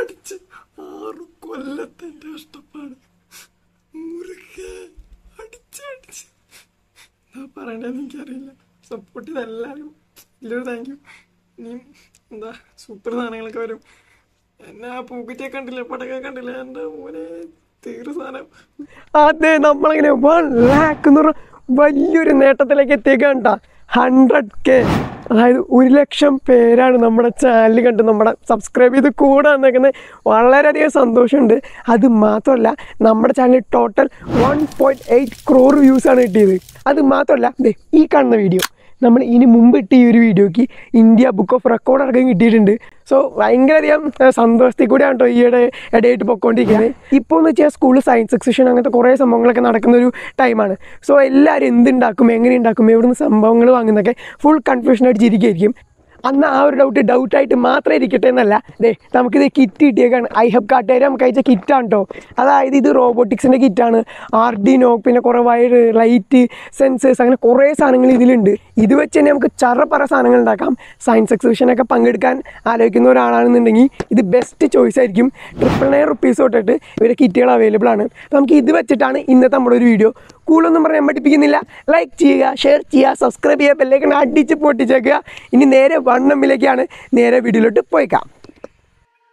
അടിച്ച് 6 കൊല്ലത്തെ കഷ്ടപ്പാട് മുറുകെ അടിച്ചടിച്ച് എന്താ പറയണ്ടെന്ന് എനിക്കറിയില്ല. സപ്പോർട്ട് ചെയ്ത എല്ലാവരും വലിയൊരു താങ്ക് യു. ഇനിയും എന്താ സൂപ്പർ സാധനങ്ങളൊക്കെ വരും. എന്നെ ആ പൂക്കുറ്റിയെ കണ്ടില്ലേ, പടക്കെ കണ്ടില്ലേ, എൻ്റെ മോനെ തീരെ സാധനം. അതെ, നമ്മളങ്ങനെ 1 lakh എന്ന് പറഞ്ഞ വലിയൊരു നേട്ടത്തിലേക്ക് എത്തിയേക്കാണ്ട. 100K, അതായത് 1,00,000 പേരാണ് നമ്മുടെ ചാനൽ കണ്ട് നമ്മുടെ സബ്സ്ക്രൈബ് ചെയ്ത് കൂടെ വന്നേക്കുന്നത്. വളരെയധികം സന്തോഷമുണ്ട്. അത് മാത്രമല്ല, നമ്മുടെ ചാനൽ ടോട്ടൽ 1.8 crore വ്യൂസാണ് കിട്ടിയത്. അത് മാത്രമല്ല, ഈ കാണുന്ന വീഡിയോ നമ്മൾ ഇനി മുമ്പ് ഇട്ട ഈ ഒരു വീഡിയോയ്ക്ക് ഇന്ത്യ ബുക്ക് ഓഫ് റെക്കോർഡ് അടക്കം കിട്ടിയിട്ടുണ്ട്. സോ ഭയങ്കരധികം സന്തോഷത്തിൽ കൂടെയാണ് കേട്ടോ ഈയിടെ ഇടയായിട്ട് പൊയ്ക്കൊണ്ടിരിക്കുന്നത്. ഇപ്പോൾ എന്ന് വെച്ചാൽ സ്കൂളിൽ സയൻസ് എക്സിബിഷൻ അങ്ങനത്തെ കുറേ സംഭവങ്ങളൊക്കെ നടക്കുന്നൊരു ടൈമാണ്. സോ എല്ലാവരും എന്തുണ്ടാക്കും, എങ്ങനെ ഉണ്ടാക്കും, എവിടുന്ന് സംഭവങ്ങൾ വാങ്ങുന്നതൊക്കെ ഫുൾ കൺഫ്യൂഷൻ അടിച്ചിരിക്കുകയായിരിക്കും. അന്ന് ആ ഒരു ഡൗട്ടായിട്ട് മാത്രമേ ഇരിക്കട്ടെ എന്നല്ല. നമുക്കിത് കിറ്റ് കിട്ടിയേക്കാണ്. 𝙬𝙑 നമുക്ക് അയച്ച കിറ്റാണ് കേട്ടോ. അതായത് ഇത് റോബോട്ടിക്സിൻ്റെ കിറ്റാണ്. ആർഡിനോ, പിന്നെ കുറേ വയർ, ലൈറ്റ്, സെൻസേഴ്സ്, അങ്ങനെ കുറേ സാധനങ്ങൾ ഇതിലുണ്ട്. ഇത് വെച്ച് തന്നെ നമുക്ക് പറ സാധനങ്ങൾ ഉണ്ടാക്കാം. സയൻസ് എക്സിബിഷനൊക്കെ പങ്കെടുക്കാൻ ആലോചിക്കുന്ന ഒരാളാണെന്നുണ്ടെങ്കിൽ ഇത് ബെസ്റ്റ് ചോയ്സ് ആയിരിക്കും. 999 റുപ്പീസ് തൊട്ടിട്ട് ഇവരുടെ കിറ്റുകൾ അവൈലബിൾ ആണ്. നമുക്ക് ഇത് വെച്ചിട്ടാണ് ഇന്നത്തെ നമ്മുടെ ഒരു വീഡിയോ. കൂടുതലൊന്നും പറയാൻ പഠിപ്പിക്കുന്നില്ല. ലൈക്ക് ചെയ്യുക, ഷെയർ ചെയ്യുക, സബ്സ്ക്രൈബ് ചെയ്യുക, ബെല്ലൈക്കൺ അടിച്ച് പൊട്ടിച്ചേക്കുക. ഇനി നേരെ 1M നേരെ വീഡിയോയിലോട്ട് പോയിക്കാം.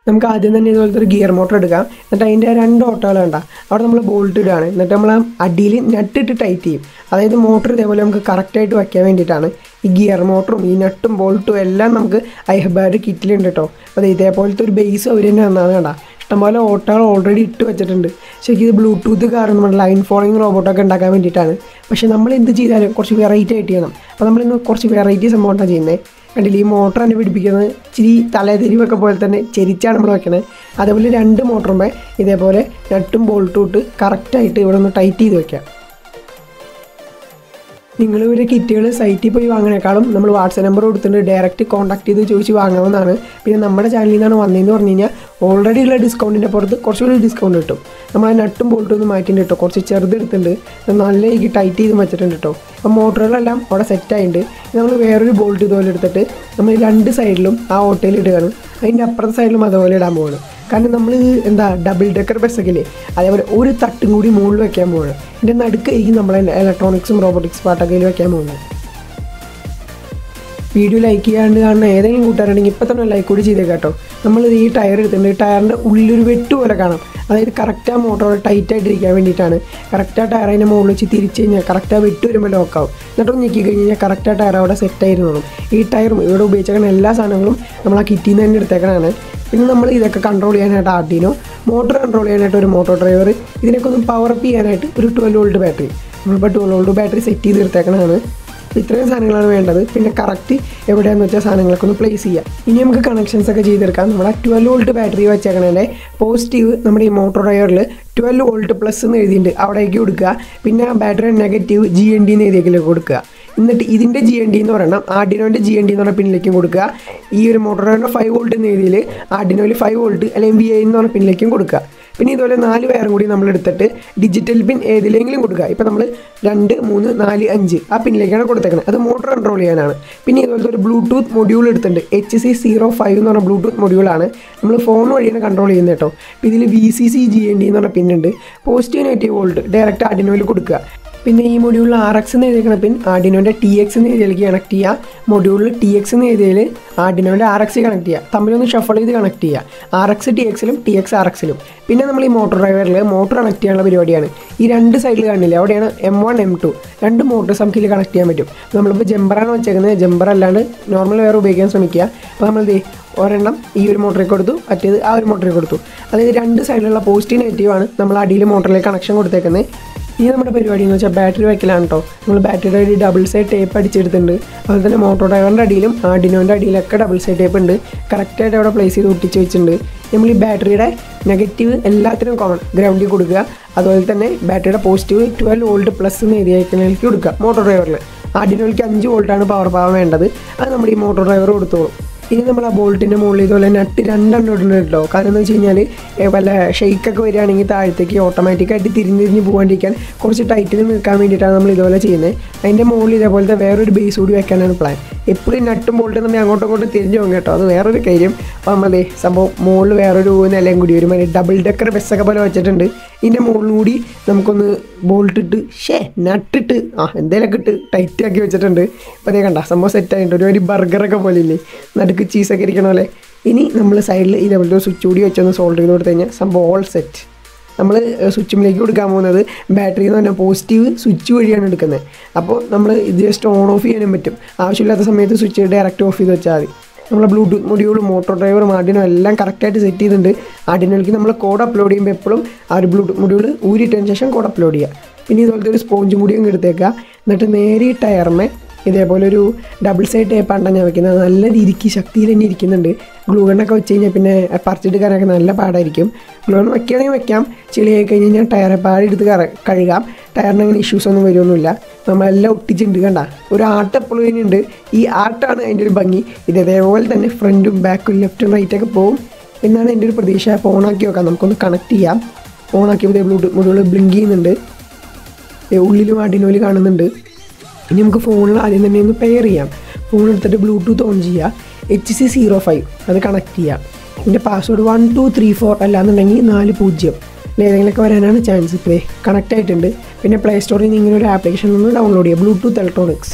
നമുക്ക് ആദ്യം തന്നെ ഇതുപോലത്തെ ഒരു ഗിയർ മോട്ടർ എടുക്കാം. എന്നിട്ട് അതിൻ്റെ 2 ഓട്ടോകൾ വേണ്ട അവിടെ നമ്മൾ ബോൾട്ട് ഇടുകയാണ്. എന്നിട്ട് നമ്മൾ അടിയിൽ നട്ടിട്ട് ടൈറ്റ് ചെയ്യും. അതായത് മോട്ടർ ഇതേപോലെ നമുക്ക് കറക്റ്റായിട്ട് വയ്ക്കാൻ വേണ്ടിയിട്ടാണ്. ഈ ഗിയർ മോട്ടറും ഈ നട്ടും ബോൾട്ടും എല്ലാം നമുക്ക് 𝙬𝙑 കിറ്റിലുണ്ട് കേട്ടോ. അപ്പോൾ ഇതേപോലത്തെ ഒരു ബേസ് അവർ തന്നെ തന്നാണ്. കണ്ട, ഇഷ്ടംപോലെ ഓട്ടോകൾ ഓൾറെഡി ഇട്ട് വെച്ചിട്ടുണ്ട്. ശരിക്കും ഇത് ബ്ലൂടൂത്ത് കാരണം നമ്മുടെ ലൈൻ ഫോളോയിങ് റോബോട്ടൊക്കെ ഉണ്ടാക്കാൻ വേണ്ടിയിട്ടാണ്. പക്ഷേ നമ്മൾ എന്ത് ചെയ്താലും കുറച്ച് വെറൈറ്റി ആയിട്ട് ചെയ്യണം. അപ്പോൾ നമ്മളിന്ന് കുറച്ച് വെറൈറ്റി സംഭവമാണ് ചെയ്യുന്നത്. കണ്ടില്ല, ഈ മോട്ടർ തന്നെ പിടിപ്പിക്കുന്നത് ഇച്ചിരി തലതിരിവൊക്കെ പോലെ തന്നെ ചെരിച്ചാണ് നമ്മൾ വെക്കുന്നത്. അതേപോലെ 2 മോട്ടറുമ്പോൾ ഇതേപോലെ നട്ടും ബോൾട്ടും ഇട്ട് കറക്റ്റായിട്ട് ഇവിടെ ഒന്ന് ടൈറ്റ് ചെയ്ത് വെക്കാം. നിങ്ങൾ ഇവരുടെ കിറ്റുകൾ സൈറ്റിൽ പോയി വാങ്ങുന്നേക്കാളും നമ്മൾ വാട്സാപ്പ് നമ്പർ കൊടുത്തിട്ട് ഡയറക്റ്റ് കോൺടാക്ട് ചെയ്ത് ചോദിച്ച് വാങ്ങാവുന്നതാണ്. പിന്നെ നമ്മുടെ ചാനലിൽ നിന്നാണ് വന്നതെന്ന് പറഞ്ഞു കഴിഞ്ഞാൽ ഓൾറെഡി ഉള്ള ഡിസ്കൗണ്ടിൻ്റെ പുറത്ത് കുറച്ചുകൂടി ഡിസ്കൗണ്ട് കിട്ടും. നമ്മൾ നട്ടും ബോൾട്ടും ഒന്ന് മാറ്റിയിട്ട് കേട്ടോ, കുറച്ച് ചെറുതെടുത്തിട്ടുണ്ട്, നല്ല രീതിക്ക് ടൈറ്റ് ചെയ്ത് വെച്ചിട്ടുണ്ട് കേട്ടോ. അപ്പോൾ മോട്ടറുകളെല്ലാം അവിടെ സെറ്റായിട്ടുണ്ട്. നമ്മൾ വേറൊരു ബോൾട്ട് ഇതുപോലെ എടുത്തിട്ട് നമ്മൾ 2 സൈഡിലും ആ ഓട്ടയിൽ ഇടുകയാണ്. അതിൻ്റെ അപ്പുറത്തെ സൈഡിലും അതുപോലെ ഇടാൻ പോവാണ്. കാരണം നമ്മൾ ഡബിൾ ഡെക്കർ ബസ്സൊക്കെ ഇല്ലേ, അതേപോലെ ഒരു തട്ടും കൂടി മുകളിൽ വെക്കാൻ പോവാണ്. ഇതിൻ്റെ നടുക്കായിരിക്കും നമ്മളെ ഇലക്ട്രോണിക്സും റോബോട്ടിക്സ് പാട്ടൊക്കെ വെക്കാൻ പോകുന്നത്. വീഡിയോ ലൈക്ക് ചെയ്യാണ്ട് കാണുന്ന ഏതെങ്കിലും കൂട്ടുകാരുണ്ടെങ്കിൽ ഇപ്പോൾ തന്നെ ലൈക്ക് കൂടി ചെയ്തേക്കാം കേട്ടോ. നമ്മളിത് ഈ ടയർ എടുത്തിട്ടുണ്ട്. ഈ ടയറിൻ്റെ ഉള്ളിലൊരു വെട്ട് പോലെ കാണാം. അതായത് കറക്റ്റ് ആ മോട്ടോർ ടൈറ്റായിട്ടിരിക്കാൻ വേണ്ടിയിട്ടാണ്. കറക്റ്റ് ആ ടയർ അതിൻ്റെ മുകളിൽ വെച്ച് തിരിച്ച് കഴിഞ്ഞാൽ കറക്റ്റ് ആ വെട്ട് വരുമ്പോൾ ലോക്കാവും. എന്നിട്ടൊന്ന് ഞെക്കി കഴിഞ്ഞ് കഴിഞ്ഞാൽ കറക്റ്റ് ആ ടയർ അവിടെ സെറ്റായിരുന്നോളും. ഈ ടയറും ഇവിടെ ഉപയോഗിച്ചേക്കുന്ന എല്ലാ സാധനങ്ങളും നമ്മൾ ആ കിറ്റിൽ നിന്ന് തന്നെ എടുത്തേക്കണതാണ്. പിന്നെ നമ്മൾ ഇതൊക്കെ കൺട്രോൾ ചെയ്യാനായിട്ട് ആർഡിനോ, മോട്ടോർ കൺട്രോൾ ചെയ്യാനായിട്ട് ഒരു മോട്ടോർ ഡ്രൈവർ, ഇതിനൊക്കെ ഒന്ന് പവറപ്പ് ചെയ്യാനായിട്ട് ഒരു 12 വോൾട്ട് ബാറ്ററി. നമ്മളിപ്പോൾ 12 വോൾട്ട് ബാറ്ററി സെറ്റ് ചെയ്ത് എടുത്തേക്കണതാണ്. ഇത്രയും സാധനങ്ങളാണ് വേണ്ടത്. പിന്നെ കറക്റ്റ് എവിടെയാണെന്ന് വെച്ചാൽ സാധനങ്ങളൊക്കെ ഒന്ന് പ്ലേസ് ചെയ്യാം. ഇനി നമുക്ക് കണക്ഷൻസ് ഒക്കെ ചെയ്തെടുക്കാം. നമ്മുടെ 12 വോൾട്ട് ബാറ്ററി വെച്ചേക്കണേ പോസിറ്റീവ് നമ്മുടെ ഈ മോട്ടോർ ഡ്രൈവറിൽ 12 വോൾട്ട് പ്ലസ് എന്ന് എഴുതിയിട്ടുണ്ട്, അവിടേക്ക് കൊടുക്കുക. പിന്നെ ബാറ്ററി നെഗറ്റീവ് GND എന്ന് എഴുതിയേക്കിലേക്ക് കൊടുക്കുക. എന്നിട്ട് ഇതിൻ്റെ GND എന്ന് പറയണം, ആർഡിനോൻ്റെ GND എന്ന് പറഞ്ഞ പിന്നിലേക്കും കൊടുക്കുക. ഈ ഒരു മോട്ടോർ ഡ്രൈവറിൻ്റെ 5 വോൾട്ട് എന്ന് എഴുതിയിൽ ആർഡിനോയിൽ 5 വോൾട്ട് അല്ലെങ്കിൽ VI എന്ന് പറഞ്ഞ പിന്നിലേക്കും കൊടുക്കുക. പിന്നെ ഇതുപോലെ 4 വയറും കൂടി നമ്മൾ എടുത്തിട്ട് ഡിജിറ്റൽ പിൻ ഏതിലെങ്കിലും കൊടുക്കുക. ഇപ്പോൾ നമ്മൾ 2, 3, 4, 5 ആ പിന്നിലേക്കാണ് കൊടുത്തേക്കുന്നത്. അത് മോട്ടോർ കൺട്രോൾ ചെയ്യാനാണ്. പിന്നെ ഇതുപോലത്തെ ഒരു ബ്ലൂടൂത്ത് മൊഡ്യൂൾ എടുത്തിട്ടുണ്ട്. HC05 എന്ന് പറഞ്ഞ ബ്ലൂടൂത്ത് മൊഡ്യൂളാണ്. നമ്മൾ ഫോൺ വഴിയാണ് കൺട്രോൾ ചെയ്യുന്നത് കേട്ടോ. അപ്പോൾ ഇതിൽ VCC GND എന്ന് പറഞ്ഞ പിന്നുണ്ട്. പോസിറ്റീവ് നെഗറ്റീവ് വോൾട്ട് ഡയറക്റ്റ് ആർഡിനോയിൽ കൊടുക്കുക. പിന്നെ ഈ മൊഡ്യൂളിൽ RX എന്ന് എഴുതിയിരിക്കുന്ന പിൻ ആർഡിനോൻ്റെ TX എന്ന് എഴുതിയിലേക്ക് കണക്ട് ചെയ്യുക. മൊഡ്യൂളിൽ TX എന്ന് എഴുതിയതിൽ ആർഡിനോൻ്റെ RX കണക്ട് ചെയ്യുക. തമ്മിലൊന്ന് ഷഫിൾ ചെയ്ത് കണക്ട് ചെയ്യുക. RX TXലും TX RXലും. പിന്നെ നമ്മൾ ഈ മോട്ടോർ ഡ്രൈവറിൽ മോട്ടോർ കണക്ട് ചെയ്യാനുള്ള പരിപാടിയാണ്. ഈ 2 സൈഡിൽ കാണില്ല, അവിടെയാണ് M1 M2 2 മോട്ടോർസ് നമുക്ക് ഇതിൽ കണക്ട് ചെയ്യാൻ പറ്റും. നമ്മളിപ്പോൾ ജമ്പറാണ് വെച്ചേക്കുന്നത്. ജമ്പർ അല്ലാണ്ട് നോർമൽ വയർ ഉപയോഗിക്കാൻ ശ്രമിക്കുക. അപ്പോൾ നമ്മൾ ഒരെണ്ണം ഈ ഒരു മോട്ടറിൽ കൊടുത്തു, മറ്റേത് ആ ഒരു മോട്ടറിൽ കൊടുത്തു. അതായത് 2 സൈഡിലുള്ള പോസിറ്റീവ് നെഗറ്റീവാണ് നമ്മൾ അടിയിൽ മോട്ടറിലേക്ക് കണക്ഷൻ കൊടുത്തേക്കുന്നത്. ഇനി നമ്മുടെ പരിപാടി എന്ന് വെച്ചാൽ ബാറ്ററി വയ്ക്കലാണ് കേട്ടോ. നമ്മൾ ബാറ്ററിയുടെ അടിയിൽ ഡബിൾ സൈഡ് ടേപ്പ് അടിച്ചെടുത്തിട്ടുണ്ട്. അതുപോലെ തന്നെ മോട്ടോർ ഡ്രൈവറിൻ്റെ അടിയിലും ആർഡിനോൻ്റെ അടിയിലൊക്കെ ഡബിൾ സൈഡ് ടേപ്പ് ഉണ്ട്. കറക്റ്റായിട്ട് അവിടെ പ്ലേസ് ചെയ്ത് ഒട്ടിച്ച് വെച്ചിട്ടുണ്ട്. നമ്മൾ ഈ ബാറ്ററിയുടെ നെഗറ്റീവ് എല്ലാത്തിനും കോമൺ ഗ്രൗണ്ടിൽ കൊടുക്കുക. അതുപോലെ തന്നെ ബാറ്ററിയുടെ പോസിറ്റീവ് 12 വോൾട്ട് പ്ലസ് എന്ന് എഴുതിയേക്കുന്നതിലേക്ക് കൊടുക്കുക. മോട്ടോർ ഡ്രൈവറിൽ ആർഡിനോയ്ക്ക് 5 വോൾട്ടാണ് പവർ വേണ്ടത്. അത് നമ്മൾ ഈ മോട്ടോർ ഡ്രൈവർ കൊടുത്തോളും. ഇനി നമ്മൾ ആ ബോൾട്ടിൻ്റെ മുകളിൽ ഇതുപോലെ നട്ട് രണ്ടെണ്ണം ഇടുന്നുണ്ട് കേട്ടോ. കാരണം എന്ന് വെച്ച് കഴിഞ്ഞാൽ വല്ല ഷെയ്ക്കൊക്കെ വരികയാണെങ്കിൽ താഴത്തേക്ക് ഓട്ടോമാറ്റിക്കായിട്ട് തിരിഞ്ഞ് പോകാണ്ടിരിക്കാൻ കുറച്ച് ടൈറ്റിൽ നിൽക്കാൻ വേണ്ടിയിട്ടാണ് നമ്മൾ ഇതുപോലെ ചെയ്യുന്നത്. അതിൻ്റെ മുകളിൽ ഇതേപോലത്തെ വേറൊരു ബേസ് കൂടി വെക്കാനാണ് പ്ലാൻ. എപ്പോഴും നട്ടും ബോൾട്ടും നമ്മൾ അങ്ങോട്ടും ഇങ്ങോട്ടും തിരിഞ്ഞു പോകും കേട്ടോ, അത് വേറൊരു കാര്യം. അപ്പോൾ നമ്മളതേ സംഭവം മുകളിൽ വേറൊരു നിലയും കൂടി ഒരു മറ്റേ ഡബിൾ ഡെക്കർ ബസ്സൊക്കെ പോലെ വെച്ചിട്ടുണ്ട്. ഇതിൻ്റെ മുകളിൽ കൂടി നമുക്കൊന്ന് ബോൾട്ടിട്ട് നട്ടിട്ട് എന്തെങ്കിലുമൊക്കെ ഇട്ട് ടൈറ്റാക്കി വെച്ചിട്ടുണ്ട്. അപ്പോൾ അതേ കണ്ട സംഭവം സെറ്റായിട്ടുണ്ട്. ഒരു ബർഗറൊക്കെ പോലെ ഇല്ലേ, നടുക്ക് ചീസൊക്കെ ഇരിക്കണ പോലെ. ഇനി നമ്മൾ സൈഡിൽ ഇതേപോലത്തെ സ്വിച്ച് കൂടി വെച്ചൊന്ന് സോൾവ് ചെയ്ത് കൊടുത്തു കഴിഞ്ഞാൽ സംഭവം ഓൾ സെറ്റ്. നമ്മൾ സ്വിച്ചിലേക്ക് കൊടുക്കാൻ പോകുന്നത് ബാറ്ററി എന്ന് പറഞ്ഞാൽ പോസിറ്റീവ് സ്വിച്ച് വഴിയാണ് എടുക്കുന്നത്. അപ്പോൾ നമ്മൾ ഇത് ജസ്റ്റ് ഓൺ ഓഫ് ചെയ്യാനും പറ്റും. ആവശ്യമില്ലാത്ത സമയത്ത് സ്വിച്ച് ഡയറക്റ്റ് ഓഫ് ചെയ്ത് വെച്ചാൽ മതി. നമ്മളെ ബ്ലൂടൂത്ത് മൊഡ്യൂളും മോട്ടോർ ഡ്രൈവറും ആർഡിനോ എല്ലാം കറക്റ്റായിട്ട് സെറ്റ് ചെയ്തിട്ടുണ്ട്. ആർഡിനോയ്ക്ക് നമ്മൾ കോഡ് അപ്ലോഡ് ചെയ്യുമ്പോൾ എപ്പോഴും ആ ഒരു ബ്ലൂടൂത്ത് മൊഡ്യൂൾ ഊരിട്ടതിന് ശേഷം കോഡ് അപ്ലോഡ് ചെയ്യുക. പിന്നെ ഇതുപോലത്തെ ഒരു സ്പോഞ്ചും കൂടി അങ്ങ് എടുത്തേക്കുക. എന്നിട്ട് നേരെ ഈ ടയറിനെ ഇതേപോലെ ഒരു ഡബിൾ സൈഡ് ടേപ്പാണ് ഞാൻ വെക്കുന്നത്. നല്ല രീതിക്ക് ശക്തിയിൽ തന്നെ ഇരിക്കുന്നുണ്ട്. ഗ്ലൂ ഗണ്ണൊക്കെ വെച്ച് കഴിഞ്ഞാൽ പിന്നെ പറിച്ചെടുക്കാനൊക്കെ നല്ല പാടായിരിക്കും. ഗ്ലൂ ഗൺ വെക്കുകയാണെങ്കിൽ വെക്കാം. ചെളിയായി കഴിഞ്ഞ് കഴിഞ്ഞാൽ ടയറെ പാടെടുത്ത് കഴുകാം. ടയറിന് അങ്ങനെ ഇഷ്യൂസൊന്നും വരുമൊന്നുമില്ല. നമ്മളെല്ലാം ഒട്ടിച്ചിട്ടുണ്ട്. കണ്ട ഒരു ആർട്ട് എപ്പോഴും ഇതിനുണ്ട്. ഈ ആർട്ടാണ് അതിൻ്റെ ഒരു ഭംഗി. ഇതേപോലെ തന്നെ ഫ്രണ്ടും ബാക്കും ലെഫ്റ്റും റൈറ്റൊക്കെ പോകും എന്നാണ് എൻ്റെ ഒരു പ്രതീക്ഷ. അപ്പോൾ ഓണാക്കി നോക്കാം, നമുക്കൊന്ന് കണക്ട് ചെയ്യാം. ഓണാക്കിയപ്പോൾ ബ്ലൂടൂത്ത് മൊഡ്യൂൾ ബ്ലിങ്ക് ചെയ്യുന്നുണ്ട്. ഉള്ളിലും ആർഡിനോയിൽ കാണുന്നുണ്ട്. ഇനി നമുക്ക് ഫോണിൽ ആദ്യം തന്നെ ഒന്ന് പെയർ ചെയ്യാം. ഫോൺ എടുത്തിട്ട് ബ്ലൂടൂത്ത് ഓൺ ചെയ്യുക. HC05 അത് കണക്ട് ചെയ്യുക. ഇതിൻ്റെ പാസ്വേഡ് 1234 അല്ലാന്നുണ്ടെങ്കിൽ 40 ഏതെങ്കിലുമൊക്കെ വരാനാണ് ചാൻസ്. ഇപ്പോൾ കണക്റ്റ് ആയിട്ടുണ്ട്. പിന്നെ പ്ലേ സ്റ്റോറിൽ നിന്ന് ഇങ്ങനെ ഒരു ആപ്ലിക്കേഷൻ ഒന്ന് ഡൗൺലോഡ് ചെയ്യുക, ബ്ലൂടൂത്ത് ഇലക്ട്രോണിക്സ്.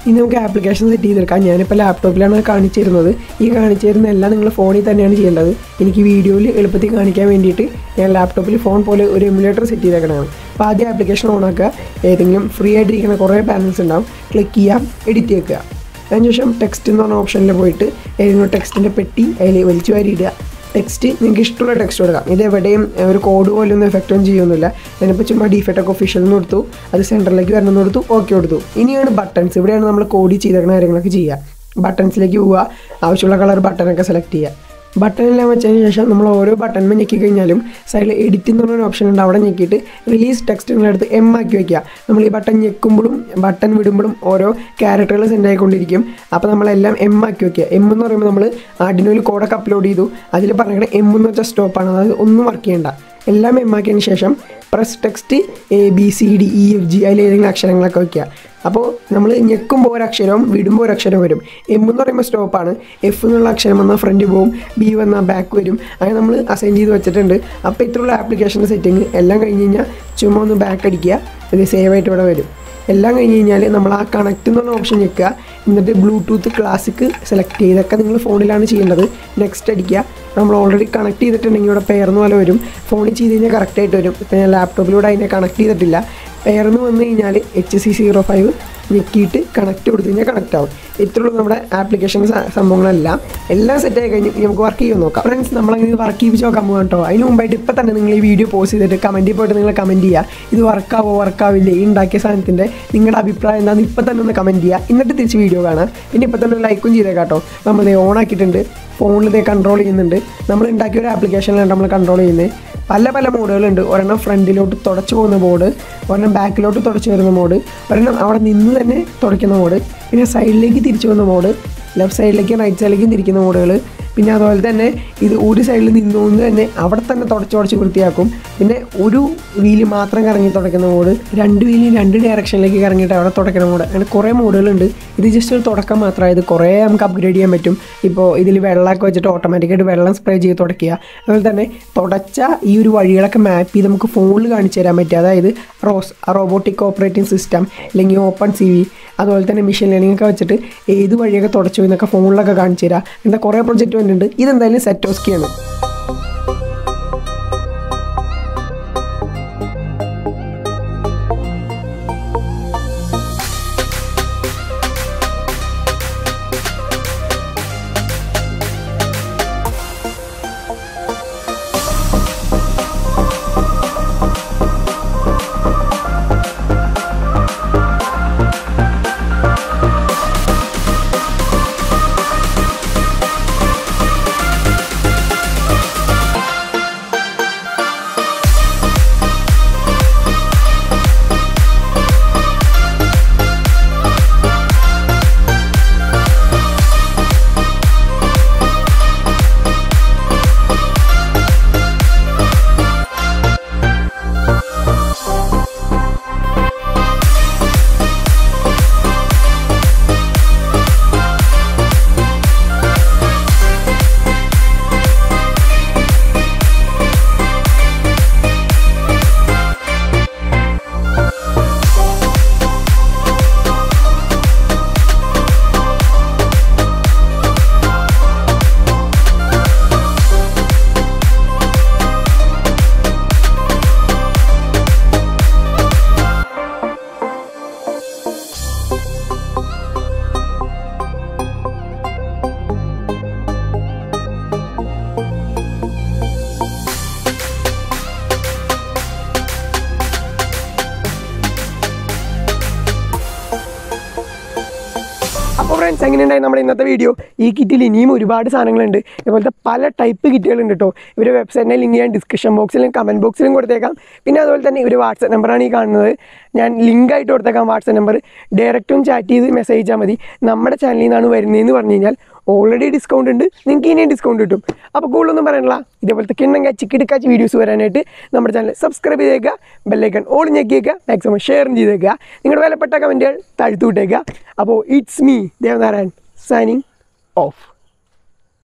ഇനി നമുക്ക് ആപ്ലിക്കേഷൻ സെറ്റ് ചെയ്തെടുക്കാം. ഞാനിപ്പോൾ ലാപ്ടോപ്പിലാണ് കാണിച്ചിരുന്നത്. ഈ കാണിച്ചിരുന്ന എല്ലാം നിങ്ങൾ ഫോണിൽ തന്നെയാണ് ചെയ്യേണ്ടത്. എനിക്ക് വീഡിയോയിൽ എളുപ്പത്തിൽ കാണിക്കാൻ വേണ്ടിയിട്ട് ഞാൻ ലാപ്ടോപ്പിൽ ഫോൺ പോലെ ഒരു എമുലേറ്റർ സെറ്റ് ചെയ്തേക്കണതാണ്. അപ്പോൾ ആദ്യം ആപ്ലിക്കേഷൻ ഓണാക്കുക. ഏതെങ്കിലും ഫ്രീ ആയിട്ടിരിക്കുന്ന കുറേ പാനൽസ് ഉണ്ടാവും, ക്ലിക്ക് ചെയ്യാം, എഡിറ്റ് ചെയ്യുക. അതിനുശേഷം ടെക്സ്റ്റ് എന്ന് പറഞ്ഞ ഓപ്ഷനിൽ പോയിട്ട് ഏതെങ്കിലും ടെക്സ്റ്റിൻ്റെ പെട്ടി അതിൽ വലിച്ചു വാരി ഇടുക. ടെക്സ്റ്റ് നിങ്ങൾക്ക് ഇഷ്ടമുള്ള ടെക്സ്റ്റ് കൊടുക്കാം. ഇതെവിടെയും ഒരു കോഡ് പോലൊന്നും എഫക്റ്റ് ഒന്നും ചെയ്യുന്നില്ല. ഞാനിപ്പോൾ ചുമ്മാ ഡിഫക്റ്റൊക്കെ ഒഫീഷ്യൽ എന്ന് കൊടുത്തു, അത് സെൻറ്ററിലേക്ക് വരണമെന്ന് കൊടുത്തു, ഓക്കെ കൊടുത്തു. ഇനിയാണ് ബട്ടൺസ്. ഇവിടെയാണ് നമ്മൾ കോഡ് ചെയ്തേക്കുന്ന കാര്യങ്ങളൊക്കെ ചെയ്യുക. ബട്ടൺസിലേക്ക് പോവുക, ആവശ്യമുള്ള കളർ ബട്ടണൊക്കെ സെലക്ട് ചെയ്യുക. ബട്ടണെല്ലാം വെച്ചതിന് ശേഷം നമ്മൾ ഓരോ ബട്ടൺമേ ഞെക്കി കഴിഞ്ഞാലും സൈഡിൽ എഡിറ്റ് എന്ന് പറഞ്ഞൊരു ഓപ്ഷൻ ഉണ്ട്. അവിടെ ഞെക്കിയിട്ട് റിലീസ് ടെക്സ്റ്റ് നിങ്ങളെടുത്ത് എം ആക്കി വയ്ക്കുക. നമ്മൾ ഈ ബട്ടൺ ഞെക്കുമ്പോഴും ബട്ടൺ വിടുമ്പോഴും ഓരോ ക്യാരക്ടറുകൾ സെൻഡ് ആയിക്കൊണ്ടിരിക്കും. അപ്പോൾ നമ്മളെല്ലാം എം ആക്കി വയ്ക്കുക. എം എന്ന് പറയുമ്പോൾ നമ്മൾ ആർഡിനോയിൽ കോഡൊക്കെ അപ്ലോഡ് ചെയ്തു. അതിൽ പറഞ്ഞിട്ട് എം എന്ന് വെച്ചാൽ സ്റ്റോപ്പാണ്, അതായത് ഒന്നും വർക്ക് ചെയ്യേണ്ട. എല്ലാം എം ആക്കിയതിന് ശേഷം പ്രസ് ടെക്സ്റ്റ് ABCDEFG അതിലേതെങ്കിലും അക്ഷരങ്ങളൊക്കെ വയ്ക്കുക. അപ്പോൾ നമ്മൾ ഞെക്കുമ്പോൾ ഒരക്ഷരവും വിടുമ്പോൾ ഒരക്ഷരം വരും. എം എന്ന് പറയുമ്പോൾ സ്റ്റോപ്പാണ്. എഫ് എന്നുള്ള അക്ഷരം വന്നാൽ ഫ്രണ്ട് പോവും, ബി വന്നാൽ ബാക്ക് വരും. അങ്ങനെ നമ്മൾ അസൈൻ ചെയ്ത് വെച്ചിട്ടുണ്ട്. അപ്പോൾ ഇത്രയുള്ള ആപ്ലിക്കേഷൻ്റെ സെറ്റിങ് എല്ലാം കഴിഞ്ഞ് കഴിഞ്ഞാൽ ചുമ്മാ ഒന്ന് ബാക്ക് അടിക്കുക, ഇത് സേവ് ആയിട്ട് ഇവിടെ വരും. എല്ലാം കഴിഞ്ഞ് കഴിഞ്ഞാൽ നമ്മൾ ആ കണക്റ്റ് എന്ന് പറഞ്ഞ ഓപ്ഷൻ ഞെക്കുക. എന്നിട്ട് ബ്ലൂടൂത്ത് ക്ലാസിക് സെലക്ട് ചെയ്തൊക്കെ നിങ്ങൾ ഫോണിലാണ് ചെയ്യേണ്ടത്. നെക്സ്റ്റ് അടിക്കുക. നമ്മൾ ഓൾറെഡി കണക്ട് ചെയ്തിട്ടുണ്ടെങ്കിൽ ഇവിടെ പെയർന്ന് പോലെ വരും. ഫോണിൽ ചെയ്ത് കഴിഞ്ഞാൽ കറക്റ്റായിട്ട് വരും. ഇപ്പോൾ ഞാൻ ലാപ്ടോപ്പിലൂടെ അതിനെ കണക്ട് ചെയ്തിട്ടില്ല. പെയർന്ന് വന്നു കഴിഞ്ഞാൽ HC05 ഞെക്കിയിട്ട് കണക്ട് കൊടുത്തു കഴിഞ്ഞാൽ കണക്റ്റ് ആവും. ഇത്രയുള്ളൂ നമ്മുടെ ആപ്ലിക്കേഷൻ സംഭവങ്ങളെല്ലാം. എല്ലാം സെറ്റായി കഴിഞ്ഞ് നമുക്ക് വർക്ക് ചെയ്യാൻ നോക്കാം. ഫ്രണ്ട്സ്, നമ്മളങ്ങനെ വർക്ക് ചെയ്യിച്ച് നോക്കാൻ പോകാം കേട്ടോ. അതിന് മുമ്പായിട്ട് ഇപ്പോൾ തന്നെ നിങ്ങൾ ഈ വീഡിയോ പോസ്റ്റ് ചെയ്തിട്ട് കമൻറ്റിൽ പോയിട്ട് നിങ്ങൾ കമൻറ്റ് ചെയ്യുക. ഇത് വർക്കാവില്ലേ, ഈ ഉണ്ടാക്കിയ സാധനത്തിൻ്റെ നിങ്ങളുടെ അഭിപ്രായം എന്താണെന്ന് ഇപ്പോൾ തന്നെ ഒന്ന് കമൻറ്റ് ചെയ്യുക. എന്നിട്ട് തിരിച്ച് വീഡിയോ കാണാം. പിന്നെ ഇപ്പോൾ തന്നെ ലൈക്കും ചെയ്തേക്കാം കേട്ടോ. നമ്മളിത് ഓൺ ആക്കിയിട്ടുണ്ട്. ഫോണിൽ ഇതേ കൺട്രോൾ ചെയ്യുന്നുണ്ട്. നമ്മൾ ഉണ്ടാക്കിയ ഒരു ആപ്ലിക്കേഷനിലാണ് നമ്മൾ കൺട്രോൾ ചെയ്യുന്നത്. പല മോഡുകളുണ്ട്. ഒരെണ്ണം ഫ്രണ്ടിലോട്ട് തുടച്ചു പോകുന്ന മോഡ്, ഒരെണ്ണം ബാക്കിലോട്ട് തുടച്ചു വരുന്ന മോഡ്, ഒരെണ്ണം അവിടെ നിന്ന് തന്നെ തുടയ്ക്കുന്ന മോഡ്, പിന്നെ സൈഡിലേക്ക് തിരിച്ചു വന്ന മോഡ്, ലെഫ്റ്റ് സൈഡിലേക്കും റൈറ്റ് സൈഡിലേക്കും തിരിക്കുന്ന മോഡുകൾ. പിന്നെ അതുപോലെ തന്നെ ഇത് ഒരു സൈഡിൽ നിന്നുകൊണ്ട് തന്നെ അവിടെ തന്നെ തുടച്ച് വൃത്തിയാക്കും. പിന്നെ ഒരു വീല് മാത്രം കറങ്ങി തുടയ്ക്കുന്ന മോഡ്, രണ്ട് വീലും രണ്ട് ഡയറക്ഷനിലേക്ക് കറങ്ങിയിട്ട് അവിടെ തുടയ്ക്കുന്ന മോഡ്. അങ്ങനെ കുറേ മോഡുകളുണ്ട്. ഇത് ജസ്റ്റ് ഒരു തുടക്കം മാത്രമായത് കുറേ നമുക്ക് അപ്ഗ്രേഡ് ചെയ്യാൻ പറ്റും. ഇപ്പോൾ ഇതിൽ വെള്ളമൊക്കെ വെച്ചിട്ട് ഓട്ടോമാറ്റിക്കായിട്ട് വെള്ളം സ്പ്രേ ചെയ്ത് തുടയ്ക്കുക. അതുപോലെ തന്നെ തുടച്ച ഈ ഒരു വഴികളൊക്കെ മാപ്പ് ചെയ്ത് നമുക്ക് ഫോണിൽ കാണിച്ചു തരാൻ പറ്റും. അതായത് റോബോട്ടിക് ഓപ്പറേറ്റിംഗ് സിസ്റ്റം അല്ലെങ്കിൽ ഓപ്പൺ CV, അതുപോലെ തന്നെ മെഷീൻ ലേണിംഗ് ഒക്കെ വെച്ചിട്ട് ഏത് വഴിയൊക്കെ തുടച്ചു എന്നൊക്കെ ഫോണിലൊക്കെ കാണിച്ചു തരാം. എന്താ കുറേ പ്രൊജക്റ്റ് വന്നിട്ടുണ്ട്. ഇതെന്തായാലും സെറ്റോസ്കിയാണ്. ഗൈസ് എങ്ങനെയുണ്ടായി നമ്മുടെ ഇന്നത്തെ വീഡിയോ? ഈ കിറ്റിൽ ഇനിയും ഒരുപാട് സാധനങ്ങളുണ്ട്. ഇതുപോലത്തെ പല ടൈപ്പ് കിറ്റുകളുണ്ട് കേട്ടോ. ഇവർ വെബ്സൈറ്റിനെ ലിങ്ക് ചെയ്യാൻ ഡിസ്ക്രിപ്ഷൻ ബോക്സിലും കമൻറ്റ് ബോക്സിലും കൊടുത്തേക്കാം. പിന്നെ അതുപോലെ തന്നെ ഒരു വാട്സപ്പ് നമ്പറാണ് ഈ കാണുന്നത്. ഞാൻ ലിങ്കായിട്ട് കൊടുത്തേക്കാം വാട്സപ്പ് നമ്പർ. ഡയറക്റ്റും ചാറ്റ് ചെയ്ത് മെസ്സേജ് അയച്ചാൽ മതി. നമ്മുടെ ചാനലിൽ നിന്നാണ് വരുന്നതെന്ന് പറഞ്ഞു കഴിഞ്ഞാൽ ഓൾറെഡി ഡിസ്കൗണ്ട് ഉണ്ട്, നിങ്ങൾക്ക് ഇനിയും ഡിസ്കൗണ്ട് കിട്ടും. അപ്പോൾ കൂടുതലൊന്നും പറയാനില്ല. ഇതേപോലത്തെ കിണ്ണങ്കാച്ചി കിടക്കാച്ചി വീഡിയോസ് വരാനായിട്ട് നമ്മുടെ ചാനൽ സബ്സ്ക്രൈബ് ചെയ്തേക്കുക, ബെല്ലൈക്കൺ ഓൾ ഞെക്കിയേക്കുക, മാക്സിമം ഷെയറും ചെയ്തേക്കുക, നിങ്ങളുടെ വിലപ്പെട്ട കമൻറ്റുകൾ താഴ്ത്തു വിട്ടേക്കുക. അപ്പോൾ it's me Devanarayan signing off.